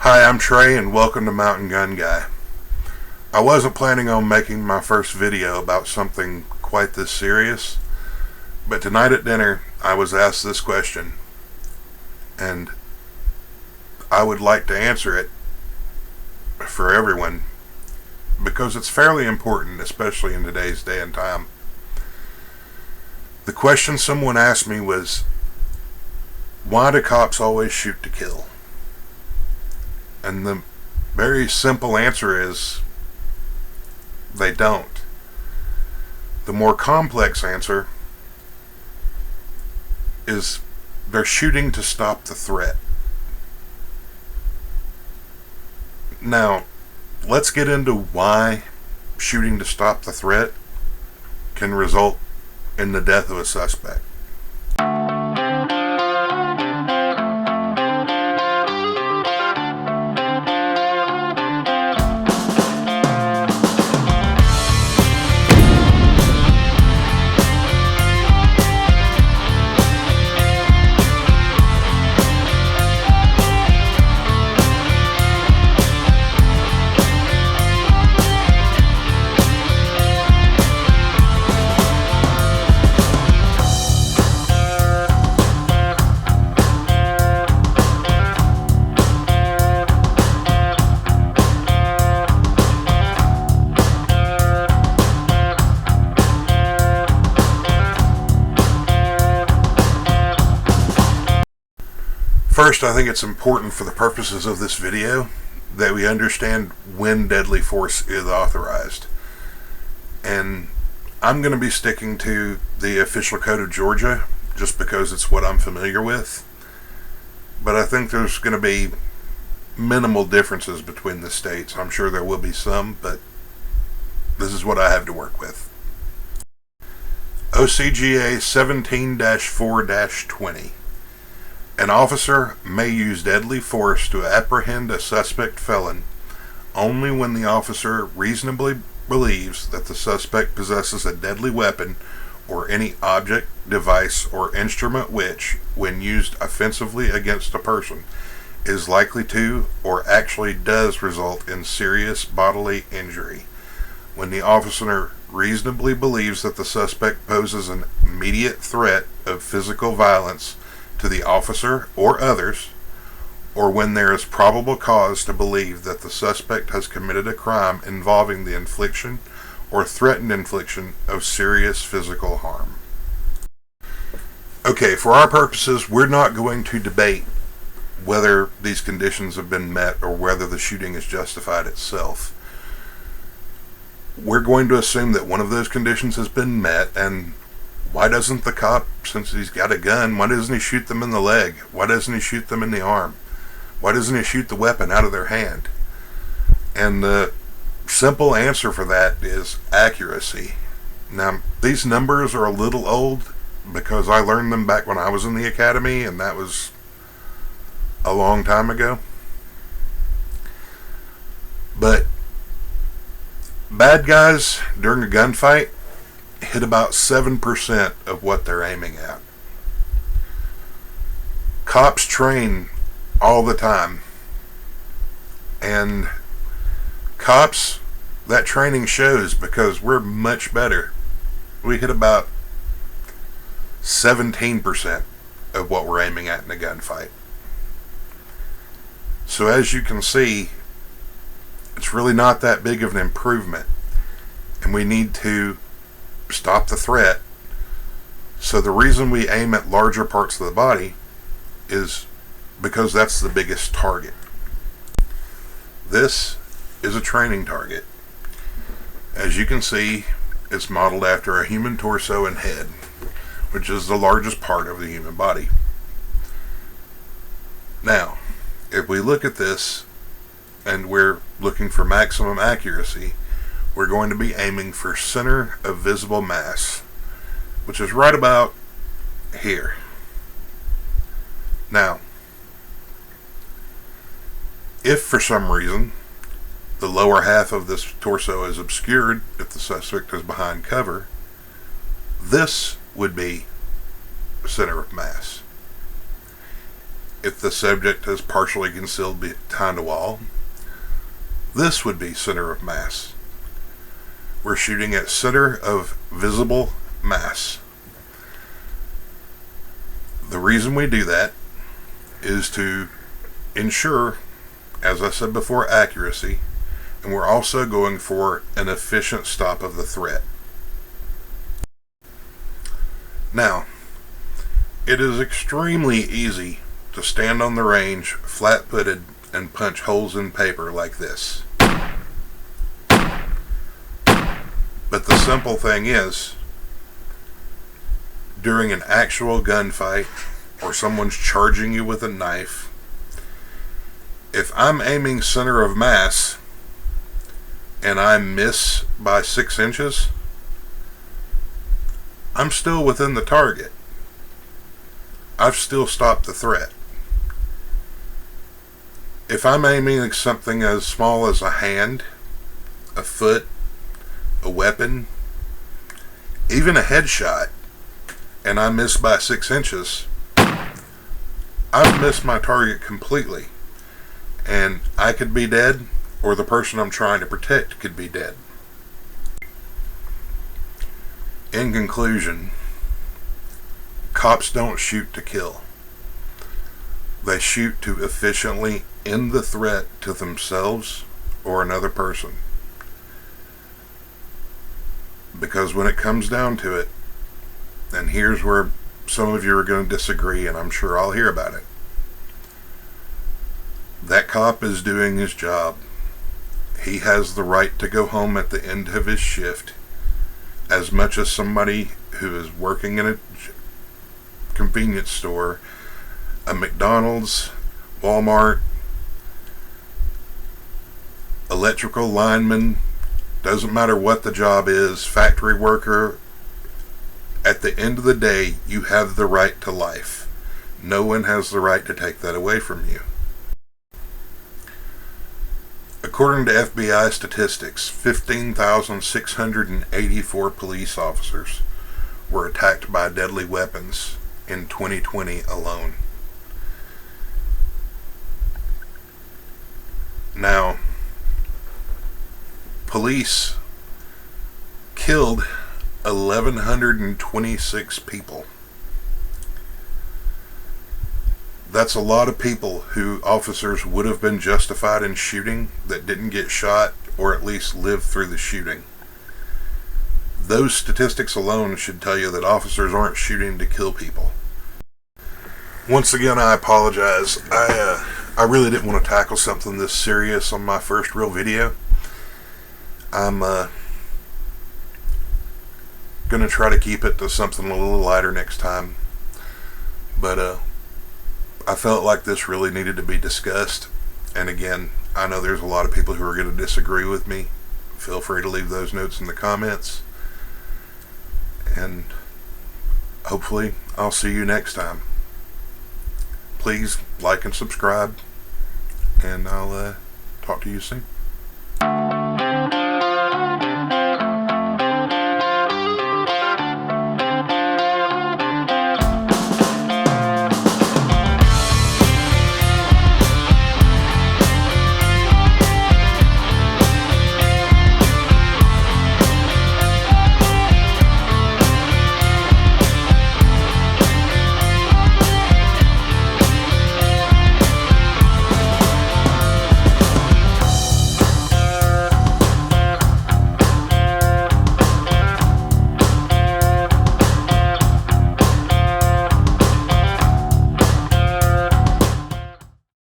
Hi, I'm Trey and welcome to Mountain Gun Guy. I wasn't planning on making my first video about something quite this serious, but tonight at dinner I was asked this question, and I would like to answer it for everyone because it's fairly important, especially in today's day and time. The question someone asked me was, why do cops always shoot to kill? And the very simple answer is, they don't. The more complex answer is, they're shooting to stop the threat. Now, let's get into why shooting to stop the threat can result in the death of a suspect. First, I think it's important for the purposes of this video that we understand when deadly force is authorized. And I'm going to be sticking to the official code of Georgia just because it's what I'm familiar with. But I think there's going to be minimal differences between the states. I'm sure there will be some, but this is what I have to work with. OCGA 17-4-20. An officer may use deadly force to apprehend a suspect felon only when the officer reasonably believes that the suspect possesses a deadly weapon or any object, device, or instrument which, when used offensively against a person, is likely to or actually does result in serious bodily injury. When the officer reasonably believes that the suspect poses an immediate threat of physical violence to the officer or others, or when there is probable cause to believe that the suspect has committed a crime involving the infliction or threatened infliction of serious physical harm. Okay, for our purposes, we're not going to debate whether these conditions have been met or whether the shooting is justified itself. We're going to assume that one of those conditions has been met, and why doesn't the cop, since he's got a gun, why doesn't he shoot them in the leg? Why doesn't he shoot them in the arm? Why doesn't he shoot the weapon out of their hand? And the simple answer for that is accuracy. Now, these numbers are a little old because I learned them back when I was in the academy, and that was a long time ago. But bad guys during a gunfight hit about 7% of what they're aiming at. Cops train all the time, and cops, that training shows because we're much better. We hit about 17% of what we're aiming at in a gunfight. So as you can see, it's really not that big of an improvement, and we need to stop the threat. So the reason we aim at larger parts of the body is because that's the biggest target. This is a training target. As you can see, it's modeled after a human torso and head, which is the largest part of the human body. Now, if we look at this and we're looking for maximum accuracy, we're going to be aiming for center of visible mass, which is right about here. Now, if for some reason the lower half of this torso is obscured, if the suspect is behind cover, this would be center of mass. if the subject is partially concealed behind a wall. This would be center of mass. We're shooting at center of visible mass. The reason we do that is to ensure, as I said before, accuracy, and we're also going for an efficient stop of the threat. Now, it is extremely easy to stand on the range flat-footed and punch holes in paper like this. But the simple thing is, during an actual gunfight or someone's charging you with a knife, if I'm aiming center of mass and I miss by 6 inches, I'm still within the target. I've still stopped the threat. If I'm aiming at something as small as a hand, a foot, a weapon, even a headshot, and I miss by 6 inches, I've missed my target completely. And I could be dead, or the person I'm trying to protect could be dead. In conclusion, cops don't shoot to kill. They shoot to efficiently end the threat to themselves or another person. Because when it comes down to it, and here's where some of you are going to disagree, and I'm sure I'll hear about it. That cop is doing his job. He has the right to go home at the end of his shift as much as somebody who is working in a convenience store, a McDonald's, Walmart, electrical lineman, doesn't matter what the job is, factory worker. At the end of the day, you have the right to life. No one has the right to take that away from you. According to FBI statistics, 15,684 police officers were attacked by deadly weapons in 2020 alone. Now, police killed 1,126 people. That's a lot of people who officers would have been justified in shooting that didn't get shot or at least lived through the shooting. Those statistics alone should tell you that officers aren't shooting to kill people. Once again, I apologize. I really didn't want to tackle something this serious on my first real video. I'm going to try to keep it to something a little lighter next time. But I felt like this really needed to be discussed. And again, I know there's a lot of people who are going to disagree with me. Feel free to leave those notes in the comments. And hopefully I'll see you next time. Please like and subscribe. And I'll talk to you soon.